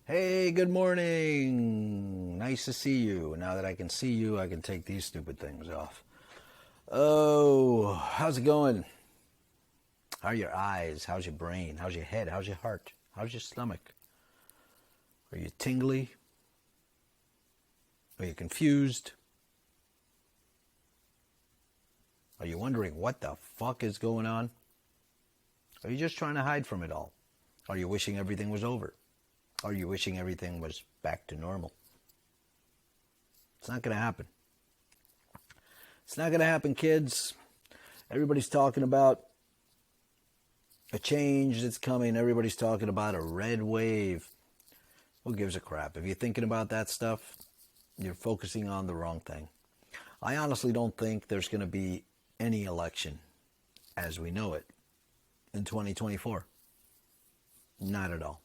Hey, good morning. Nice to see you. Now that I can see you, I can take these stupid things off. Oh, how's it going? How are your eyes? How's your brain? How's your head? How's your heart? How's your stomach? Are you tingly? Are you confused? Are you wondering what the fuck is going on? Are you just trying to hide from it all? Are you wishing everything was over? Are you wishing everything was back to normal? It's not going to happen. It's not going to happen, kids. Everybody's talking about a change that's coming. Everybody's talking about a red wave. Who gives a crap? If you're thinking about that stuff, you're focusing on the wrong thing. I honestly don't think there's going to be any election as we know it in 2024. Not at all.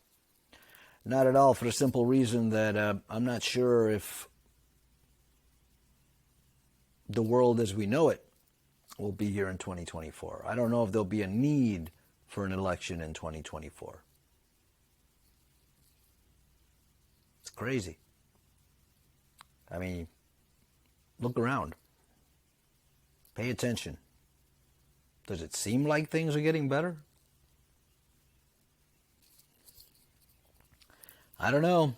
Not at all, for the simple reason that I'm not sure if the world as we know it will be here in 2024. I don't know if there'll be a need for an election in 2024. It's crazy. I mean, look around. Pay attention. Does it seem like things are getting better? I don't know.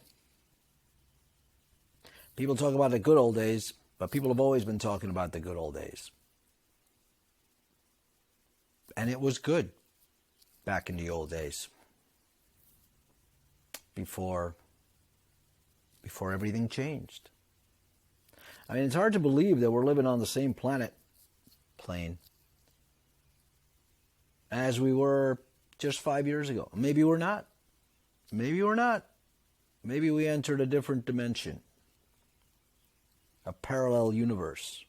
People talk about the good old days, but people have always been talking about the good old days. And it was good back in the old days. Before everything changed. I mean, it's hard to believe that we're living on the same plane, as we were just 5 years ago. Maybe we're not. Maybe we're not. Maybe we entered a different dimension, a parallel universe,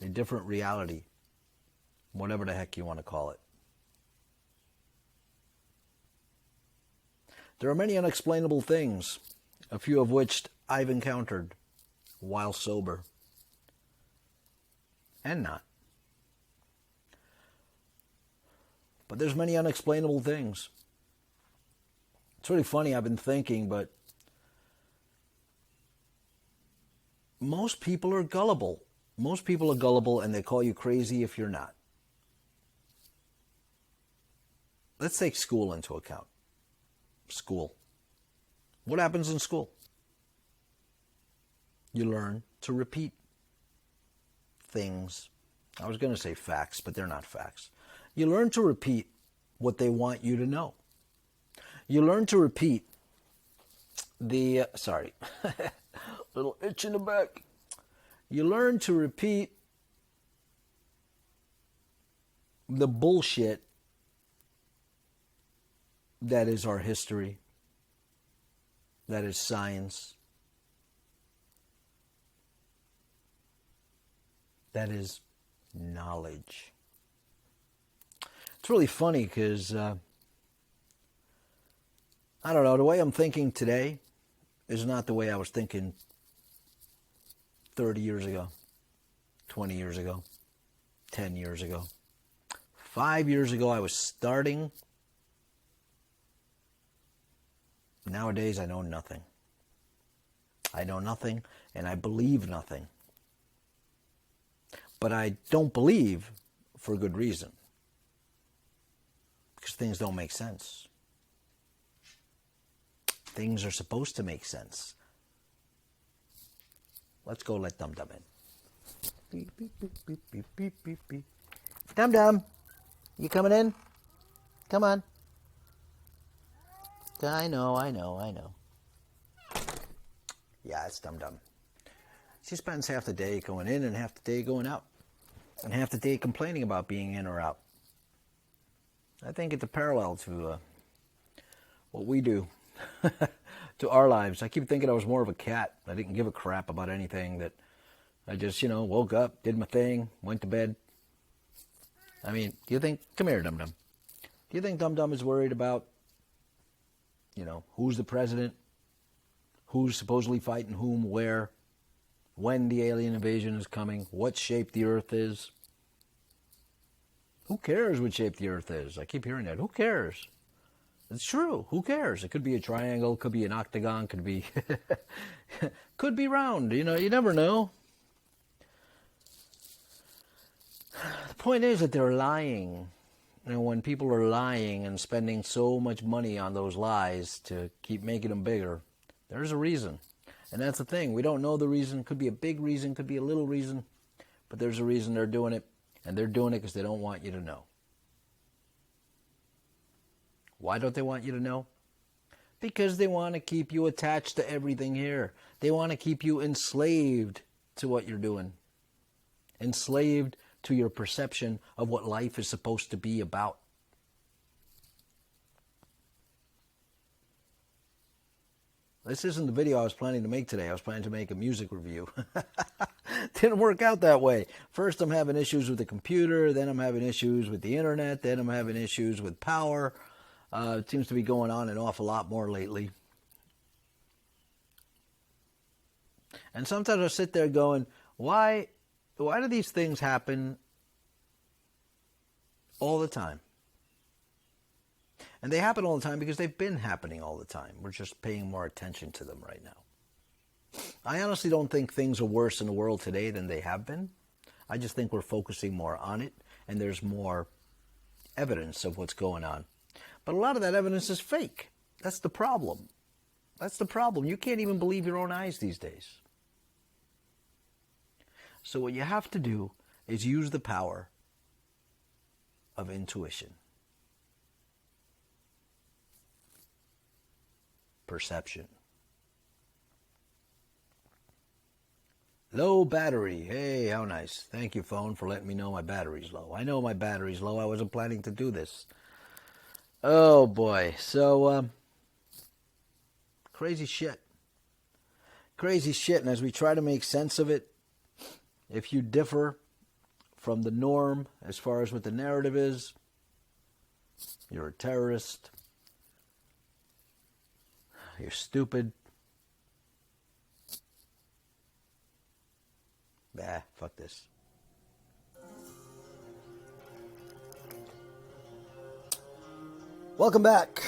a different reality, whatever the heck you want to call it. There are many unexplainable things, a few of which I've encountered while sober and not. But there's many unexplainable things. It's really funny, I've been thinking, but most people are gullible. Most people are gullible, and they call you crazy if you're not. Let's take school into account. School. What happens in school? You learn to repeat things. I was going to say facts, but they're not facts. You learn to repeat what they want you to know. You learn to repeat little itch in the back. You learn to repeat the bullshit that is our history, that is science, that is knowledge. It's really funny because, I don't know, the way I'm thinking today is not the way I was thinking 30 years ago, 20 years ago, 10 years ago. 5 years ago, I was starting. Nowadays, I know nothing. I know nothing, and I believe nothing. But I don't believe for a good reason. Because things don't make sense. Things are supposed to make sense. Let's go let Dumdum in. Beep, beep, beep, beep, beep, beep, beep, beep. Dumdum, you coming in? Come on. I know. Yeah, it's Dumdum. She spends half the day going in and half the day going out. And half the day complaining about being in or out. I think it's a parallel to what we do to our lives. I keep thinking I was more of a cat. I didn't give a crap about anything. That I just, woke up, did my thing, went to bed. I mean, do you think, come here, Dumdum. Do you think Dumdum is worried about, who's the president, who's supposedly fighting whom, where, when the alien invasion is coming, what shape the earth is? Who cares what shape the earth is? I keep hearing that. Who cares? It's true. Who cares? It could be a triangle, could be an octagon, could be could be round. You never know. The point is that they're lying. When people are lying and spending so much money on those lies to keep making them bigger, there's a reason. And that's the thing. We don't know the reason. Could be a big reason, could be a little reason. But there's a reason they're doing it. And they're doing it because they don't want you to know. Why don't they want you to know? Because they want to keep you attached to everything here. They want to keep you enslaved to what you're doing. Enslaved to your perception of what life is supposed to be about. This isn't the video I was planning to make today. I was planning to make a music review. Didn't work out that way. First I'm having issues with the computer, then I'm having issues with the internet, then I'm having issues with power. It seems to be going on an awful lot more lately. And sometimes I sit there going, why do these things happen all the time? And they happen all the time because they've been happening all the time. We're just paying more attention to them right now. I honestly don't think things are worse in the world today than they have been. I just think we're focusing more on it, and there's more evidence of what's going on. But a lot of that evidence is fake. That's the problem. That's the problem. You can't even believe your own eyes these days. So what you have to do is use the power of intuition. Perception. Low battery. Hey, how nice. Thank you, phone, for letting me know my battery's low. I know my battery's low. I wasn't planning to do this. Oh, boy. So, crazy shit. Crazy shit. And as we try to make sense of it, if you differ from the norm as far as what the narrative is, you're a terrorist. You're stupid. Bah, fuck this. Welcome back.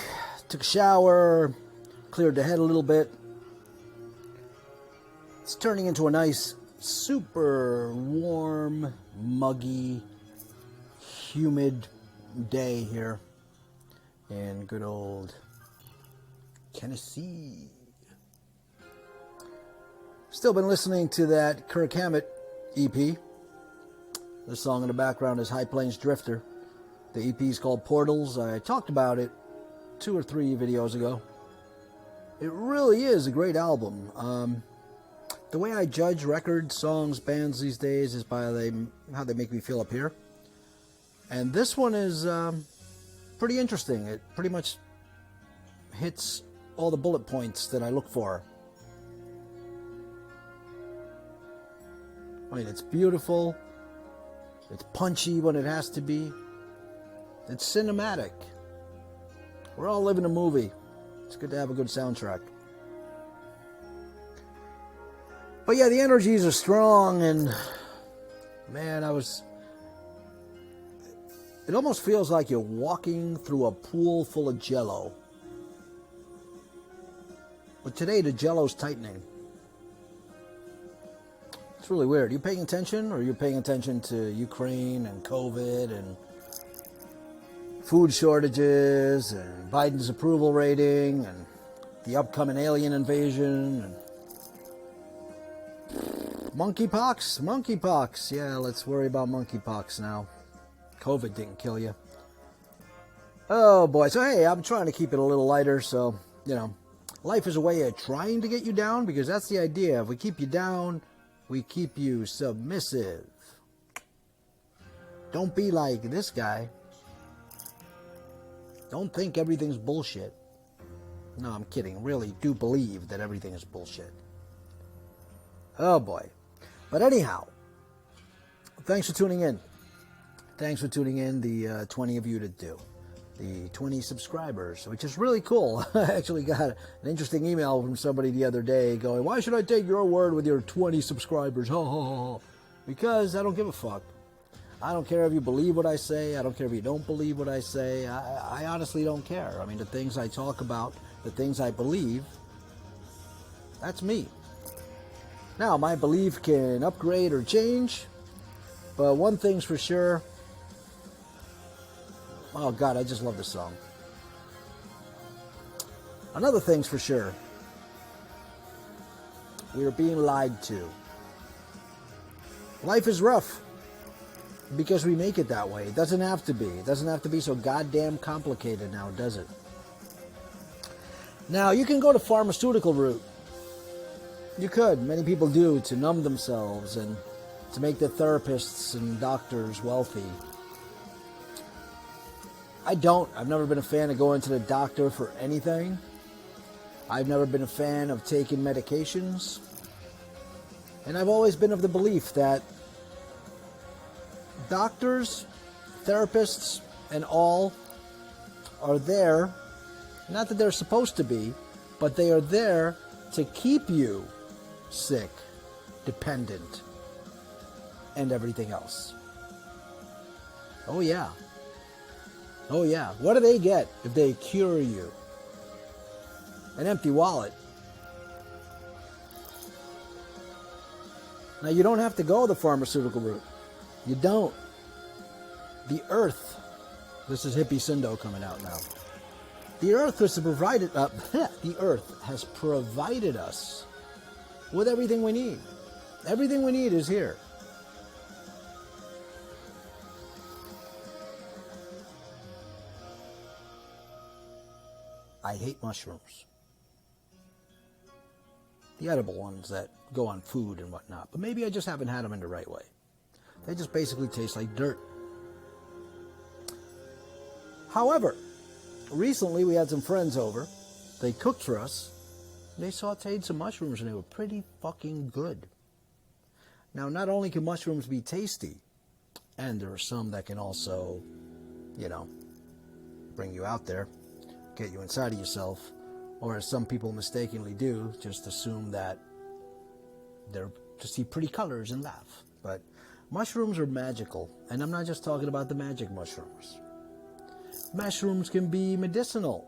Took a shower, cleared the head a little bit. It's turning into a nice, super warm, muggy, humid day here in good old Tennessee. Still been listening to that Kirk Hammett EP. The song in the background is High Plains Drifter. The EP is called Portals. I talked about it 2 or 3 videos ago. It really is a great album. The way I judge records, songs, bands these days is by how they make me feel up here. And this one is pretty interesting. It pretty much hits all the bullet points that I look for. I mean, it's beautiful. It's punchy when it has to be. It's cinematic. We're all living a movie. It's good to have a good soundtrack. But yeah, the energies are strong, and man, it almost feels like you're walking through a pool full of Jello. But today the Jello's tightening. It's really weird. Are you paying attention, or are you paying attention to Ukraine and COVID and food shortages and Biden's approval rating and the upcoming alien invasion and monkeypox? Yeah, let's worry about monkeypox now. COVID didn't kill you. Oh boy. So hey, I'm trying to keep it a little lighter, so life is a way of trying to get you down, because that's the idea. If we keep you down, we keep you submissive. Don't be like this guy. Don't think everything's bullshit. No, I'm kidding. Really do believe that everything is bullshit. Oh boy. But anyhow, thanks for tuning in. Thanks for tuning in, the 20 of you that do. The 20 subscribers, which is really cool. I actually got an interesting email from somebody the other day going, why should I take your word with your 20 subscribers? Ho, ho, ho, ho. Because I don't give a fuck. I don't care if you believe what I say. I don't care if you don't believe what I say. I honestly don't care. I mean, the things I talk about, the things I believe, that's me. Now, my belief can upgrade or change, but one thing's for sure. Oh, God, I just love this song. Another thing's for sure. We are being lied to. Life is rough because we make it that way. It doesn't have to be. It doesn't have to be so goddamn complicated now, does it? Now, you can go the pharmaceutical route. You could. Many people do, to numb themselves and to make the therapists and doctors wealthy. I don't. I've never been a fan of going to the doctor for anything. I've never been a fan of taking medications. And I've always been of the belief that doctors, therapists, and all are there, not that they're supposed to be, but they are there to keep you sick, dependent, and everything else. Oh yeah. Oh yeah. What do they get if they cure you? An empty wallet. Now, you don't have to go the pharmaceutical route. You don't. The earth, this is hippie Sindo coming out now. The earth has provided, the earth has provided us with everything we need. Everything we need is here. I hate mushrooms. The edible ones that go on food and whatnot. But maybe I just haven't had them in the right way. They just basically taste like dirt. However, recently we had some friends over. They cooked for us. They sauteed some mushrooms and they were pretty fucking good. Now, not only can mushrooms be tasty, and there are some that can also, bring you out there, get you inside of yourself. Or as some people mistakenly do, just assume that they're to see pretty colors and laugh. But mushrooms are magical. And I'm not just talking about the magic mushrooms. Mushrooms can be medicinal.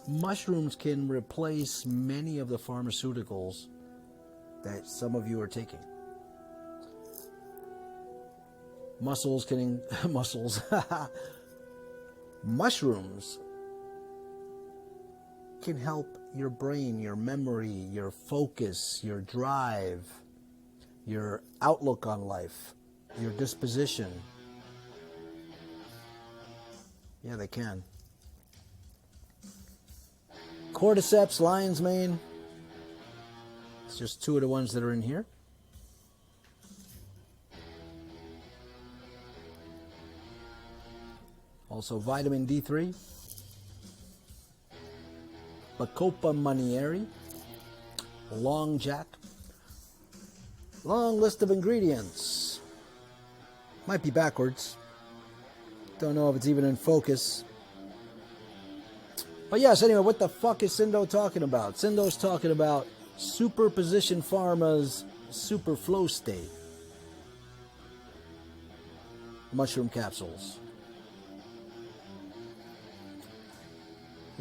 Mushrooms can replace many of the pharmaceuticals that some of you are taking. Mushrooms can help your brain, your memory, your focus, your drive, your outlook on life, your disposition. Yeah, they can. Cordyceps, lion's mane. It's just two of the ones that are in here. Also vitamin D3. Bacopa Manieri, Long Jack. Long list of ingredients. Might be backwards. Don't know if it's even in focus. But yes, anyway, what the fuck is Sindo talking about? Sindo's talking about Superposition Pharma's SuperFlowState mushroom capsules.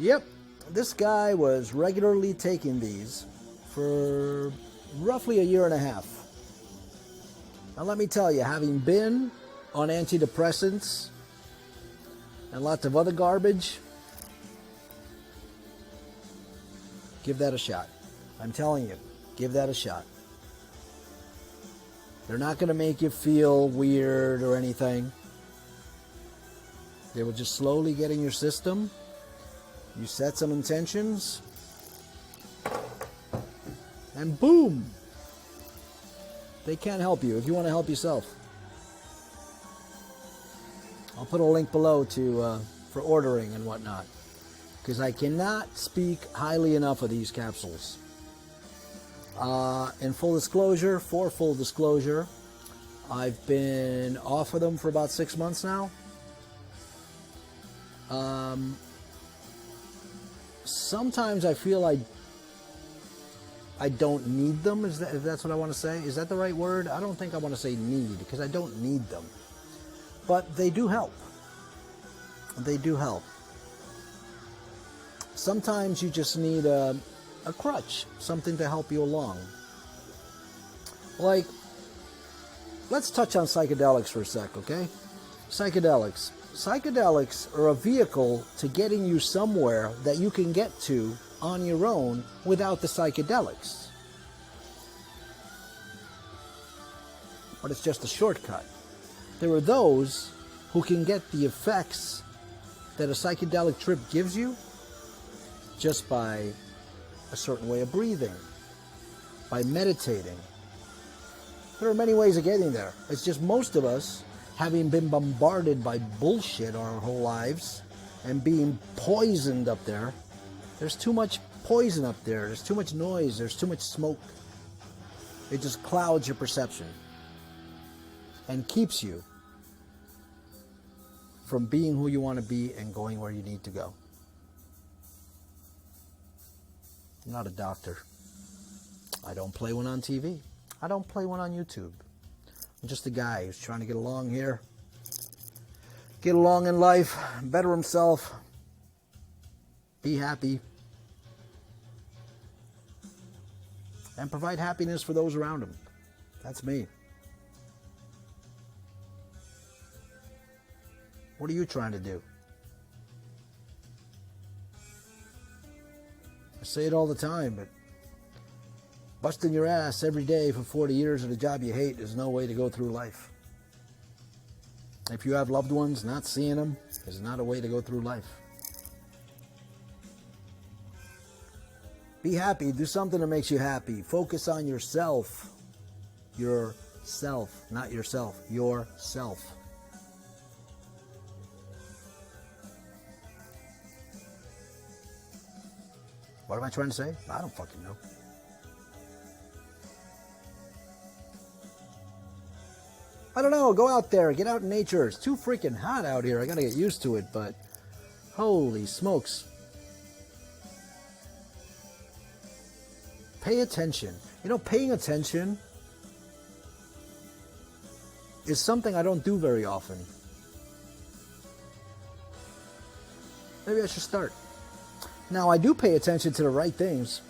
Yep. This guy was regularly taking these for roughly a year and a half. Now let me tell you, having been on antidepressants and lots of other garbage, give that a shot. I'm telling you, give that a shot. They're not going to make you feel weird or anything. They will just slowly get in your system. You set some intentions, and boom, they can't help you if you want to help yourself. I'll put a link below for ordering and whatnot, because I cannot speak highly enough of these capsules. For full disclosure, I've been off of them for about 6 months now. Sometimes I feel I don't need them, if that's what I want to say. Is that the right word? I don't think I want to say need, because I don't need them. But they do help. They do help. Sometimes you just need a crutch, something to help you along. Like, let's touch on psychedelics for a sec, okay? Psychedelics. Psychedelics are a vehicle to getting you somewhere that you can get to on your own without the psychedelics. But it's just a shortcut. There are those who can get the effects that a psychedelic trip gives you just by a certain way of breathing, by meditating. There are many ways of getting there. It's just most of us, having been bombarded by bullshit our whole lives and being poisoned up there, there's too much poison up there. There's too much noise. There's too much smoke. It just clouds your perception and keeps you from being who you want to be and going where you need to go. I'm not a doctor. I don't play one on TV. I don't play one on YouTube. I'm just a guy who's trying to get along here, get along in life, better himself, be happy, and provide happiness for those around him. That's me. What are you trying to do? I say it all the time, but busting your ass every day for 40 years at a job you hate is no way to go through life. If you have loved ones, not seeing them is not a way to go through life. Be happy. Do something that makes you happy. Focus on yourself. Yourself, not yourself. Yourself. What am I trying to say? I don't fucking know. I don't know. Go out there. Get out in nature. It's too freaking hot out here. I got to get used to it, but holy smokes. Pay attention. You know, paying attention is something I don't do very often. Maybe I should start. Now, I do pay attention to the right things,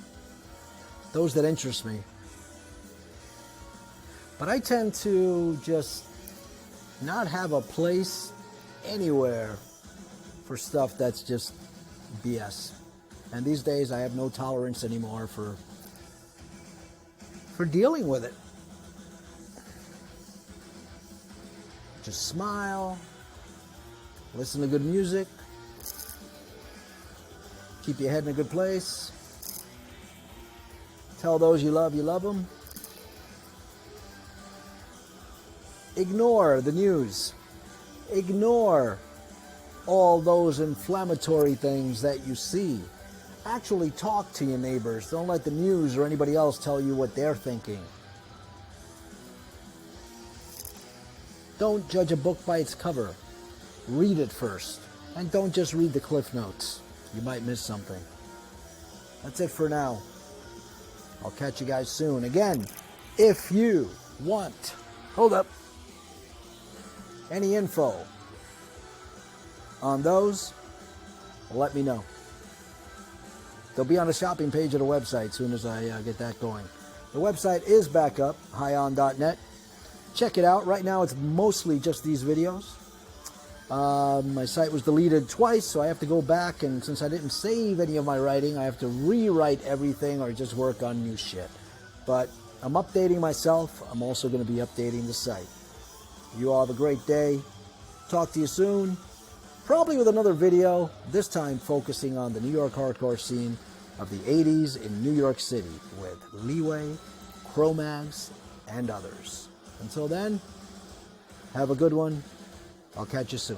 those that interest me. But I tend to just not have a place anywhere for stuff that's just BS. And these days, I have no tolerance anymore for dealing with it. Just smile, listen to good music, keep your head in a good place, tell those you love them. Ignore the news. Ignore all those inflammatory things that you see. Actually talk to your neighbors. Don't let the news or anybody else tell you what they're thinking. Don't judge a book by its cover. Read it first. And don't just read the cliff notes. You might miss something. That's it for now. I'll catch you guys soon. Again, if you want, hold up, any info on those, let me know. They'll be on the shopping page of the website as soon as I get that going. The website is back up, TheHighOnNetwork. Check it out. Right now it's mostly just these videos. My site was deleted twice, so I have to go back, and since I didn't save any of my writing, I have to rewrite everything or just work on new shit. But I'm updating myself. I'm also going to be updating the site. You all have a great day. Talk to you soon. Probably with another video, this time focusing on the New York hardcore scene of the 80s in New York City with Leeway, Cro-Mags, and others. Until then, have a good one. I'll catch you soon.